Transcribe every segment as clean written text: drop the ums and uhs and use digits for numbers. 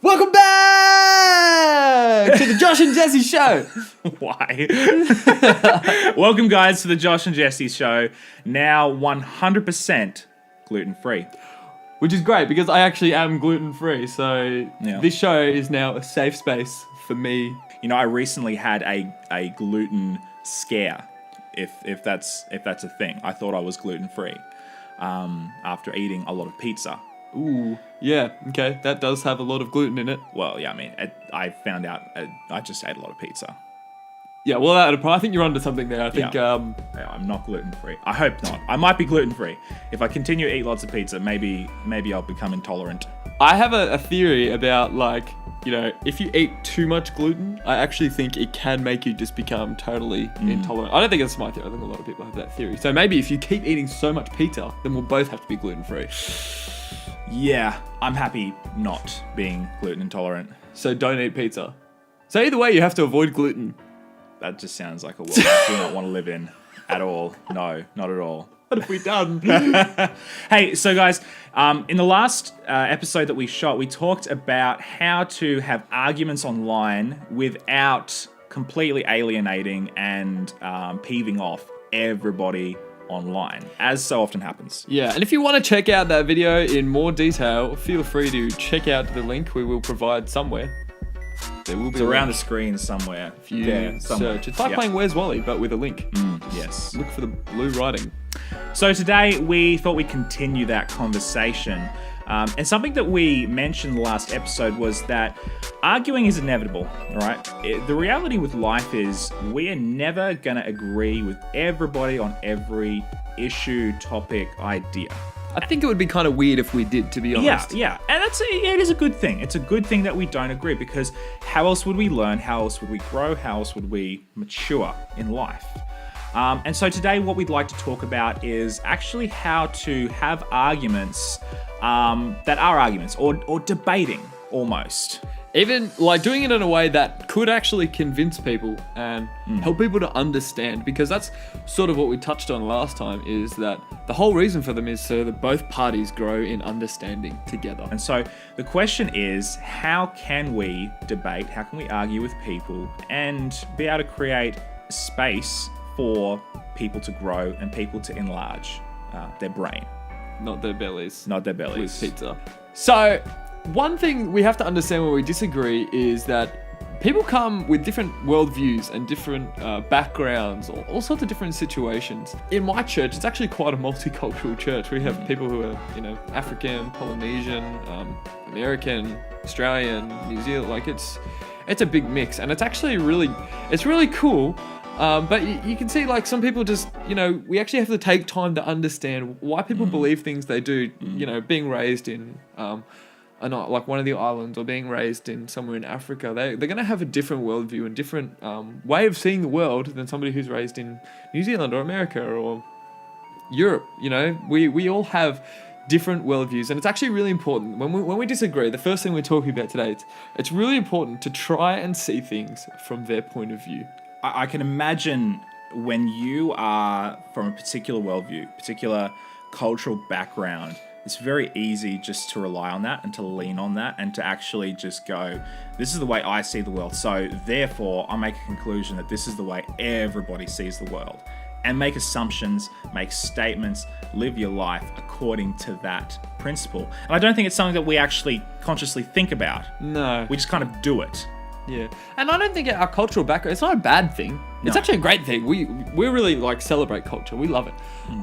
Welcome back to the Josh and Jesse Show. Why? Welcome, guys, to the Josh and Jesse Show. Now 100% gluten-free. Which is great because I actually am gluten-free. So Yeah. This show is now a safe space for me. You know, I recently had a gluten scare, if that's a thing. I thought I was gluten-free after eating a lot of pizza. Ooh, yeah, okay. That does have a lot of gluten in it. Well, yeah, I mean, I found out I just ate a lot of pizza. Yeah, well, I think you're onto something there. I think, Yeah, I'm not gluten-free. I hope not. I might be gluten-free. If I continue to eat lots of pizza, maybe I'll become intolerant. I have a theory about, like, you know, if you eat too much gluten, I actually think it can make you just become totally intolerant. I don't think it's my theory. I think a lot of people have that theory. So maybe if you keep eating so much pizza, then we'll both have to be gluten-free. Yeah, I'm happy not being gluten intolerant. So don't eat pizza. So either way, you have to avoid gluten. That just sounds like a world I do not want to live in at all. No, not at all. What have we done? Hey, so guys, in the last episode that we shot, we talked about how to have arguments online without completely alienating and peeving off everybody online, as so often happens. Yeah, and if you want to check out that video in more detail, feel free to check out the link we will provide somewhere. There will be It's around the screen somewhere. if you somewhere. search. It's like playing Where's Wally, but with a link. Yes. Look for the blue writing. So today we thought we'd continue that conversation. And something that we mentioned in the last episode was that arguing is inevitable, right? The reality with life is we are never going to agree with everybody on every issue, topic, idea. I think it would be kind of weird if we did, to be honest. Yeah. And it is a good thing. It's a good thing that we don't agree, because how else would we learn? How else would we grow? How else would we mature in life? And so today what we'd like to talk about is actually how to have arguments that are arguments or debating almost. Even like doing it in a way that could actually convince people and help people to understand, because that's sort of what we touched on last time, is that the whole reason for them is so that both parties grow in understanding together. And so the question is, how can we debate? How can we argue with people and be able to create space for people to grow and people to enlarge their brain? Not their bellies. Not their bellies. With pizza. So, one thing we have to understand when we disagree is that people come with different worldviews and different backgrounds, or all sorts of different situations. In my church, it's actually quite a multicultural church. We have people who are, African, Polynesian, American, Australian, New Zealand. Like it's a big mix, and it's actually really cool. But you can see, like, some people just, we actually have to take time to understand why people believe things they do. Being raised in like one of the islands, or being raised in somewhere in Africa, they're going to have a different worldview and different way of seeing the world than somebody who's raised in New Zealand or America or Europe. We all have different worldviews, and it's actually really important when we disagree. The first thing we're talking about today, it's really important to try and see things from their point of view. I can imagine when you are from a particular worldview, particular cultural background, it's very easy just to rely on that and to lean on that and to actually just go, this is the way I see the world, so therefore I make a conclusion that this is the way everybody sees the world. And make assumptions, make statements, live your life according to that principle. And I don't think it's something that we actually consciously think about. No. We just kind of do it. Yeah, and I don't think our cultural background, it's not a bad thing. It's actually a great thing. We really celebrate culture. We love it.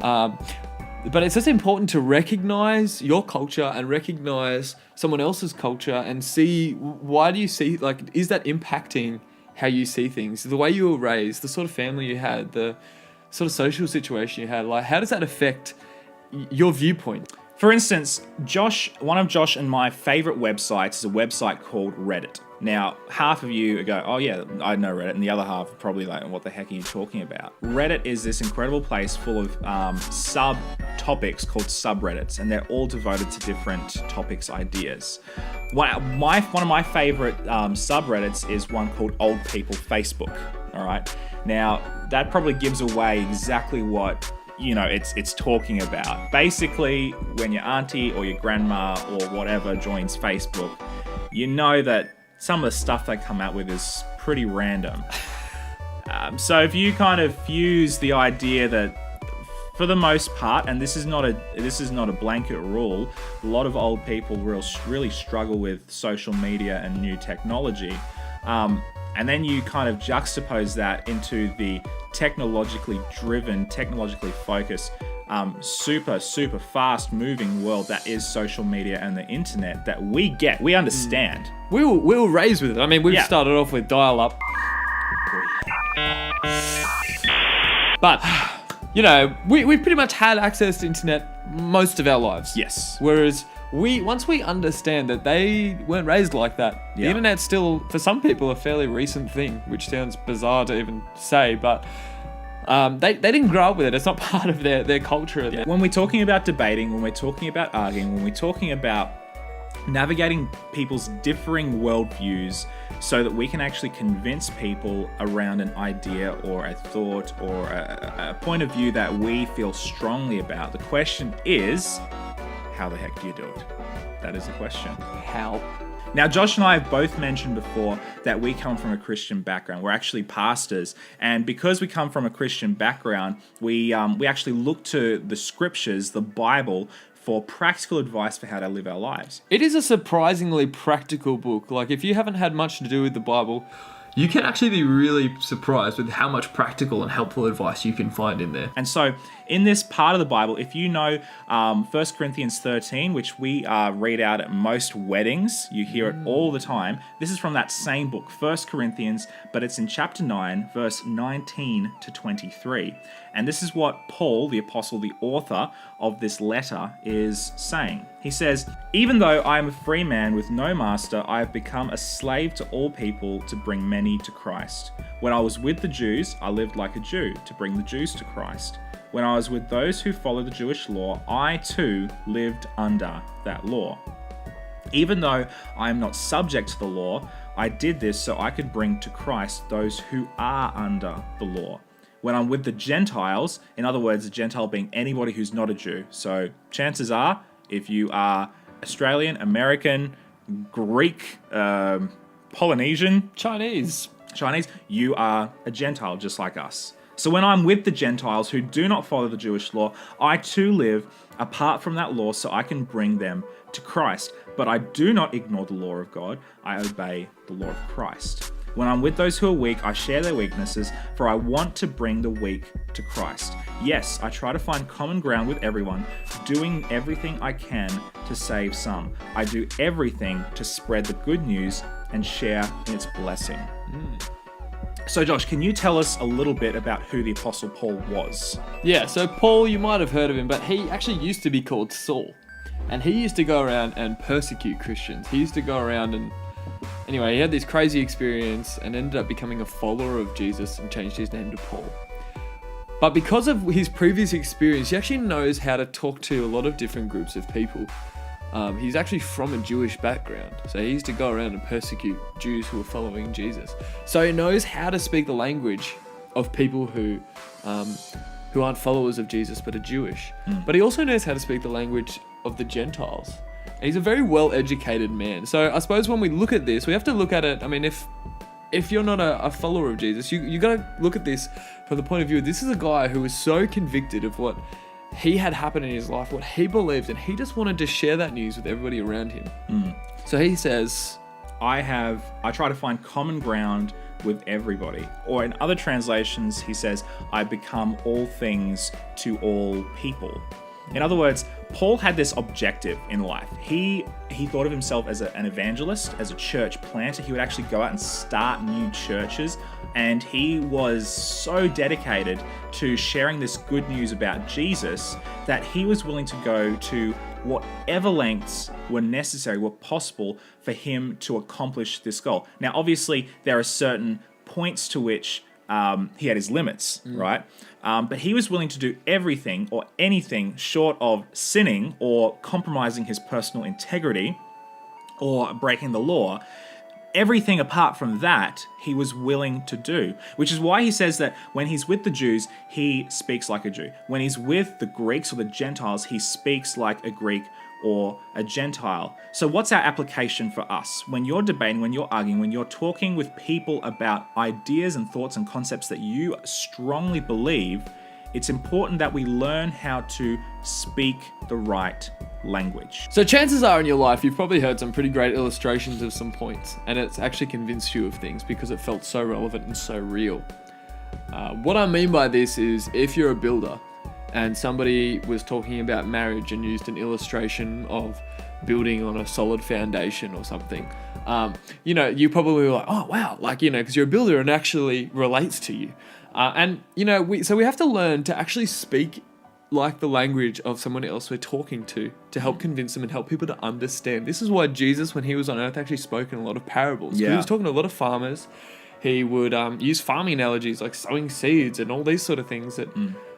But it's just important to recognize your culture and recognize someone else's culture and see, why do you see, is that impacting how you see things? The way you were raised, the sort of family you had, the sort of social situation you had, how does that affect your viewpoint? For instance, one of Josh and my favorite websites is a website called Reddit. Now, half of you go, oh yeah, I know Reddit, and the other half are probably like, what the heck are you talking about? Reddit is this incredible place full of sub-topics called subreddits, and they're all devoted to different topics, ideas. One of my favorite subreddits is one called Old People Facebook, all right? Now, that probably gives away exactly what it's talking about. Basically, when your auntie or your grandma or whatever joins Facebook, you know that some of the stuff they come out with is pretty random. So if you kind of fuse the idea that, for the most part, and this is not a blanket rule, a lot of old people really struggle with social media and new technology, and then you kind of juxtapose that into the technologically driven, technologically focused, super fast moving world that is social media and the internet that we understand. We were raised with it. I mean, we've started off with dial-up. But, you know, we've pretty much had access to internet most of our lives. Yes. Whereas once we understand that they weren't raised like that, the internet's still, for some people, a fairly recent thing, which sounds bizarre to even say, but they didn't grow up with it. It's not part of their culture. Yeah. When we're talking about debating, when we're talking about arguing, when we're talking about navigating people's differing worldviews so that we can actually convince people around an idea or a thought or a point of view that we feel strongly about, the question is, how the heck do you do it? That is the question. How? Now, Josh and I have both mentioned before that we come from a Christian background. We're actually pastors. And because we come from a Christian background, we actually look to the scriptures, the Bible, for practical advice for how to live our lives. It is a surprisingly practical book. Like, if you haven't had much to do with the Bible, you can actually be really surprised with how much practical and helpful advice you can find in there. And so, in this part of the Bible, if you know 1 Corinthians 13, which we read out at most weddings, you hear it all the time. This is from that same book, 1 Corinthians, but it's in chapter 9, verse 19 to 23. And this is what Paul, the apostle, the author of this letter, is saying. He says, "Even though I am a free man with no master, I have become a slave to all people to bring many to Christ. When I was with the Jews, I lived like a Jew to bring the Jews to Christ. When I was with those who follow the Jewish law, I too lived under that law. Even though I am not subject to the law, I did this so I could bring to Christ those who are under the law. When I'm with the Gentiles," in other words, a Gentile being anybody who's not a Jew. So chances are, if you are Australian, American, Greek, Polynesian, Chinese, you are a Gentile just like us. So when I'm with the Gentiles who do not follow the Jewish law, I too live apart from that law so I can bring them to Christ. But I do not ignore the law of God, I obey the law of Christ. When I'm with those who are weak, I share their weaknesses, for I want to bring the weak to Christ. Yes, I try to find common ground with everyone, doing everything I can to save some. I do everything to spread the good news and share in its blessing." So Josh, can you tell us a little bit about who the Apostle Paul was? Yeah, so Paul, you might have heard of him, but he actually used to be called Saul. And he used to go around and persecute Christians. He used to go around and... Anyway, he had this crazy experience and ended up becoming a follower of Jesus and changed his name to Paul. But because of his previous experience, he actually knows how to talk to a lot of different groups of people. He's actually from a Jewish background, so he used to go around and persecute Jews who were following Jesus. So he knows how to speak the language of people who aren't followers of Jesus but are Jewish. But he also knows how to speak the language of the Gentiles. And he's a very well-educated man. So I suppose when we look at this, we have to look at it. I mean, if you're not a follower of Jesus, you got to look at this from the point of view. This is a guy who was so convicted of what he had happened in his life, what he believed, and he just wanted to share that news with everybody around him. So he says, I try to find common ground with everybody. Or in other translations, he says, I become all things to all people. In other words, Paul had this objective in life. He thought of himself as an evangelist, as a church planter. He would actually go out and start new churches. And he was so dedicated to sharing this good news about Jesus that he was willing to go to whatever lengths were necessary, were possible for him to accomplish this goal. Now, obviously, there are certain points to which he had his limits, right? But he was willing to do everything or anything short of sinning or compromising his personal integrity or breaking the law. Everything apart from that, he was willing to do, which is why he says that when he's with the Jews, he speaks like a Jew. When he's with the Greeks or the Gentiles, he speaks like a Greek or a Gentile. So what's our application for us? When you're debating, when you're arguing, when you're talking with people about ideas and thoughts and concepts that you strongly believe, it's important that we learn how to speak the right language. So chances are in your life, you've probably heard some pretty great illustrations of some points, and it's actually convinced you of things because it felt so relevant and so real. What I mean by this is if you're a builder and somebody was talking about marriage and used an illustration of building on a solid foundation or something, you probably were like, oh, wow, because you're a builder and it actually relates to you. So we have to learn to actually speak like the language of someone else we're talking to help convince them and help people to understand. This is why Jesus, when he was on earth, actually spoke in a lot of parables. Yeah. He was talking to a lot of farmers. He would use farming analogies like sowing seeds and all these sort of things that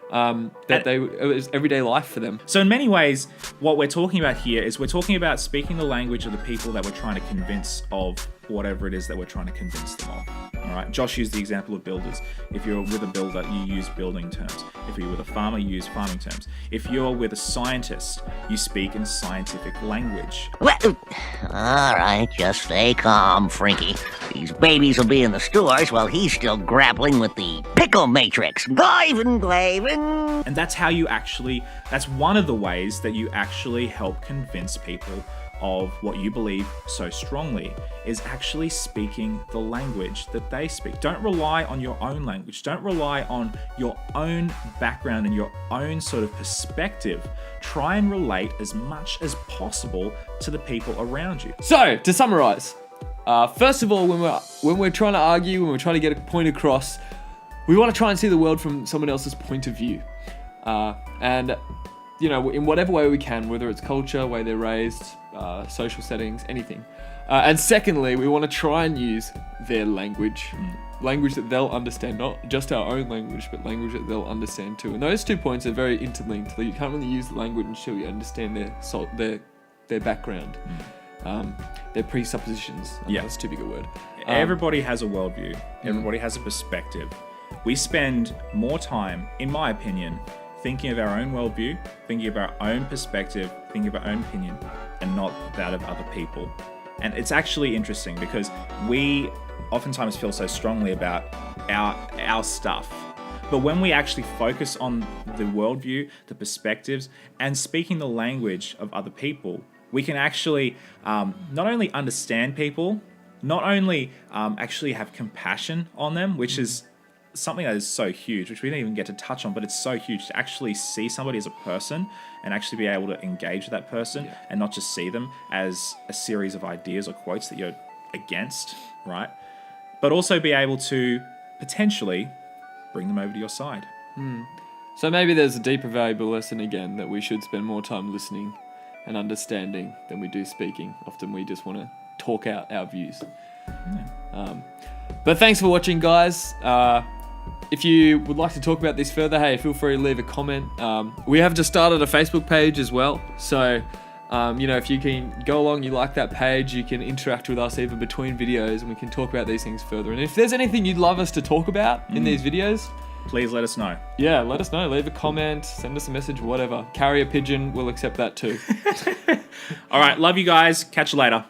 it was everyday life for them. So in many ways, what we're talking about here is we're talking about speaking the language of the people that we're trying to convince of whatever it is that we're trying to convince them of. All right. Josh used the example of builders. If you're with a builder, you use building terms. If you're with a farmer, you use farming terms. If you're with a scientist, you speak in scientific language. Well, all right, just stay calm, Frankie. These babies will be in the stores while he's still grappling with the pickle matrix. Glavin. And that's that's one of the ways that you actually help convince people of what you believe so strongly, is actually speaking the language that they speak. Don't rely on your own language. Don't rely on your own background and your own sort of perspective. Try and relate as much as possible to the people around you. So, to summarize, first of all, when we're trying to argue, when we're trying to get a point across, we want to try and see the world from someone else's point of view. In whatever way we can, whether it's culture, way they're raised, social settings, anything. And secondly, we want to try and use their language that they'll understand, not just our own language, but language that they'll understand too. And those 2 points are very interlinked. You can't really use the language until you understand their background, their presuppositions. That's too big a word. Everybody has a worldview. Everybody has a perspective. We spend more time, in my opinion, thinking of our own worldview, thinking of our own perspective, thinking of our own opinion, and not that of other people. And it's actually interesting because we oftentimes feel so strongly about our stuff. But when we actually focus on the worldview, the perspectives, and speaking the language of other people, we can actually not only understand people, not only actually have compassion on them, which is something that is so huge, which we didn't even get to touch on, but it's so huge to actually see somebody as a person and actually be able to engage with that person and not just see them as a series of ideas or quotes that you're against, right? But also be able to potentially bring them over to your side. So maybe there's a deeper valuable lesson again that we should spend more time listening and understanding than we do speaking. Often we just want to talk out our views. But thanks for watching, guys. If you would like to talk about this further, hey, feel free to leave a comment. We have just started a Facebook page as well. So, if you can go along, you like that page, you can interact with us even between videos and we can talk about these things further. And if there's anything you'd love us to talk about in these videos, please let us know. Yeah, let us know. Leave a comment, send us a message, whatever. Carry a pigeon, we'll accept that too. All right, love you guys. Catch you later.